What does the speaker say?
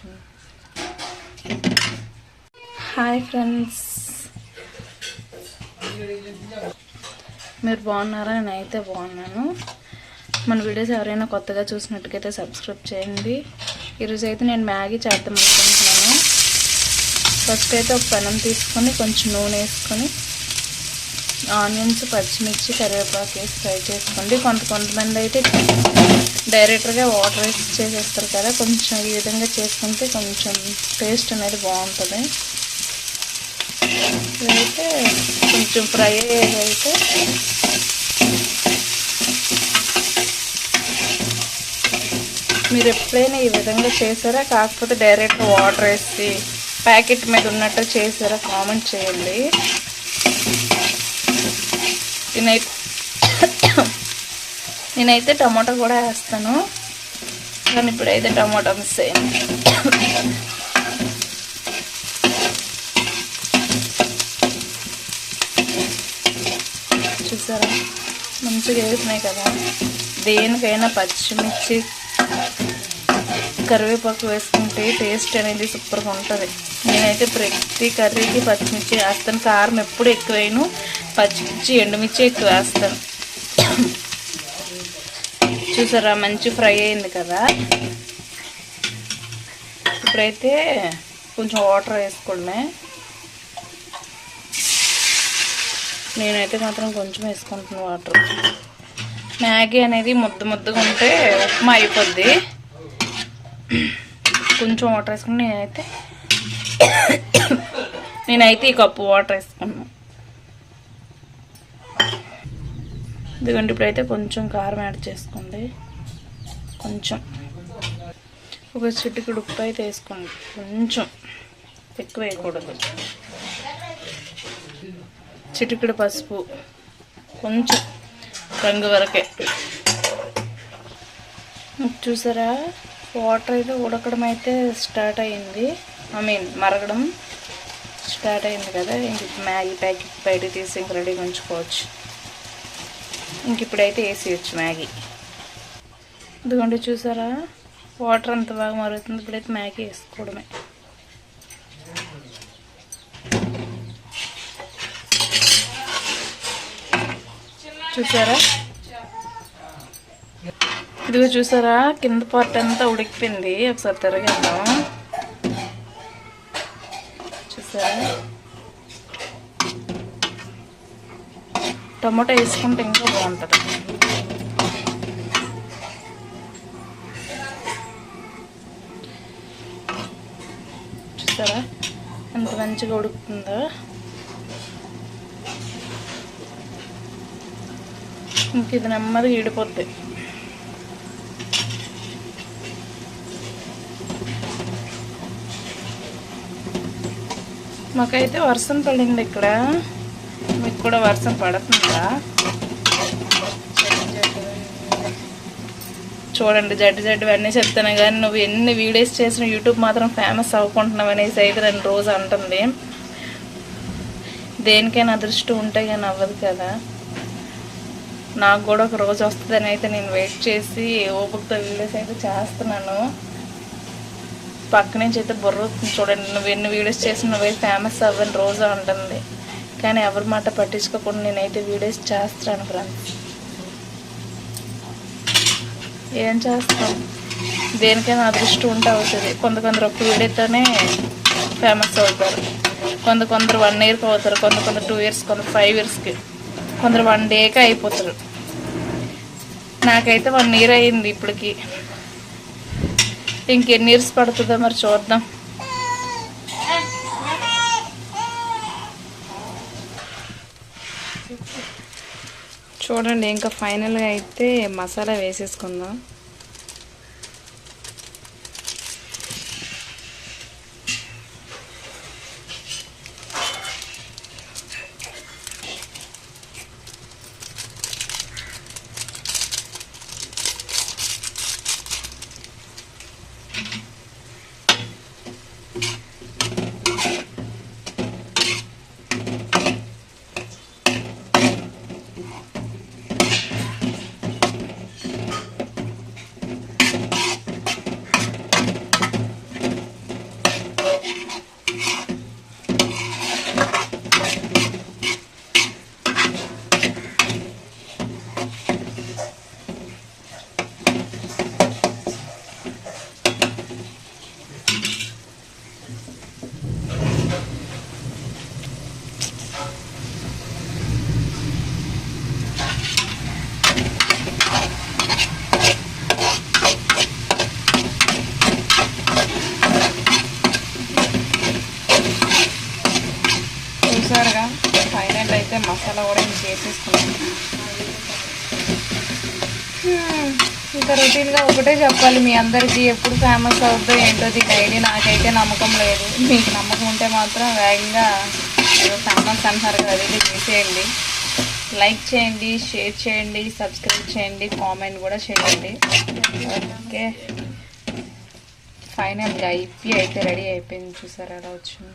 కొంచెం. Hi friends, మీరు బాగున్నారా? నేనైతే బాగున్నాను. మన వీడియోస్ ఎవరైనా కొత్తగా చూసినట్టుకైతే సబ్స్క్రైబ్ చేయండి. ఈరోజు అయితే నేను మ్యాగీ చేద్దాం అనుకుంటున్నాను. ఫస్ట్ అయితే ఒక పెనం తీసుకొని కొంచెం నూనె వేసుకొని ఆనియన్స్, పచ్చిమిర్చి, కరివేపాకు వేసి ఫ్రై చేసుకోండి. కొంతమంది అయితే డైరెక్ట్గా వాటర్ వేసి చేసేస్తారు కదా, కొంచెం ఈ విధంగా చేసుకుంటే కొంచెం టేస్ట్ అనేది బాగుంటుంది. ఇదైతే కొంచెం ఫ్రై అయ్యేదైతే మీరు ఎప్పుడైనా ఈ విధంగా చేసారా, కాకపోతే డైరెక్ట్ వాటర్ వేసి ప్యాకెట్ మీద ఉన్నట్టు చేసారా కామెంట్ చేయండి. నేనైతే టమాటా కూడా వేస్తాను, కానీ ఇప్పుడైతే టమాటా మిస్ అయింది. చూసారా మంచిగా వేసినాయి కదా. దేనికైనా పచ్చిమిర్చి, కరివేపాకు వేసుకుంటే టేస్ట్ అనేది సూపర్గా ఉంటుంది. నేనైతే ప్రతి కర్రీకి పచ్చిమిర్చి వేస్తాను. కారం ఎప్పుడు ఎక్కువ వేయను, పచ్చిమిర్చి, ఎండుమిర్చి ఎక్కువ వేస్తాను. చూసారా మంచి ఫ్రై అయింది కదా. ఇప్పుడైతే కొంచెం వాటర్ వేసుకోండి. నేనైతే మాత్రం కొంచెం వేసుకుంటున్నాను వాటర్. మ్యాగీ అనేది ముద్దగా ఉంటే ఉప్మా అయిపోద్ది. కొంచెం వాటర్ వేసుకుని నేనైతే ఈ కప్పు వాటర్ వేసుకున్నాను. ఎందుకంటే ఇప్పుడైతే కొంచెం కారం యాడ్ చేసుకోండి. కొంచెం ఒక చిటికెడు ఉప్పు అయితే వేసుకోండి. కొంచెం ఎక్కువ వేయకూడదు. చిటికెడు పసుపు, కొంచెం రంగు వరకే. చూసారా వాటర్ అయితే ఉడకడం అయితే స్టార్ట్ అయ్యింది. మరగడం స్టార్ట్ అయింది కదా. ఇంక మ్యాగీ ప్యాకెట్ బయట తీసి ఇంక రెడీగా ఉంచుకోవచ్చు. ఇంక ఇప్పుడైతే వేసేయచ్చు మ్యాగీ. ఎందుకంటే చూసారా వాటర్ అంత బాగా మరుగుతుంది. ఇప్పుడైతే మ్యాగీ వేసుకోవడమే. చూసారా, ఇదిగో చూసారా కింద పార్ట్ అంతా ఉడికిపోయింది. ఒకసారి తిరగేద్దాం. చూసారా టమాటా వేసుకుంటే ఇంకా బాగుంటుంది. చూసారా ఎంత మంచిగా ఉడుకుతుందో. ఇంక ఇది నెమ్మదిగా ఈడిపోద్ది. మాకైతే వర్షం పడింది ఇక్కడ. మీకు కూడా వర్షం పడుతుందా? చూడండి జడ్డు అన్నీ చెప్తాను కానీ నువ్వు ఎన్ని వీడియోస్ చేసిన యూట్యూబ్ మాత్రం ఫేమస్ అవ్వకుంటున్నావు అనేసి అయితే నేను రోజు అంటుంది. దేనికైనా అదృష్టం ఉంటే కానీ అవ్వదు కదా. నాకు కూడా ఒక రోజు వస్తుందని అయితే నేను వెయిట్ చేసి ఓపికతో వీడియోస్ అయితే చేస్తున్నాను. పక్క నుంచి అయితే బుర్ర చూడండి, నువ్వు ఎన్ని వీడియోస్ చేసి నువ్వే ఫేమస్ అవ్వని రోజు ఉంటుంది. కానీ ఎవరి మాట పట్టించుకోకుండా నేనైతే వీడియోస్ చేస్తాను ఫ్రెండ్స్. ఏం చేస్తాం, దేనికైనా అదృష్టం ఉంటే అవుతుంది. కొందరు ఒక వీడియోతోనే ఫేమస్ అవుతారు. కొందరు 1 ఇయర్కి అవుతారు, కొందరు 2 ఇయర్స్, కొందరు 5 ఇయర్స్కి, కొందరు 1 డేకి అయిపోతారు. నాకైతే 1 ఇయర్ అయింది ఇప్పటికి. ఇంకెన్ని ఇయర్స్ పడుతుందో మరి చూద్దాం. చూడండి ఇంకా ఫైనల్గా అయితే మసాలా వేసేసుకుందాం. వేసేసుకున్నాను. ఇంకా రొటీన్గా ఒకటే చెప్పాలి మీ అందరికీ, ఎప్పుడు ఫేమస్ అవుతుందో ఏంటో దీని ఐడియా నాకైతే నమ్మకం లేదు. మీకు నమ్మకం ఉంటే మాత్రం వేగంగా ఫేమస్ అంటున్నారు కదా, అది చేసేయండి. లైక్ చేయండి, షేర్ చేయండి, సబ్స్క్రైబ్ చేయండి, కామెంట్ కూడా చేయండి. ఓకే, ఫైనల్గా ఇప్పి అయితే రెడీ అయిపోయింది. చూసారా ఎలా వచ్చింది.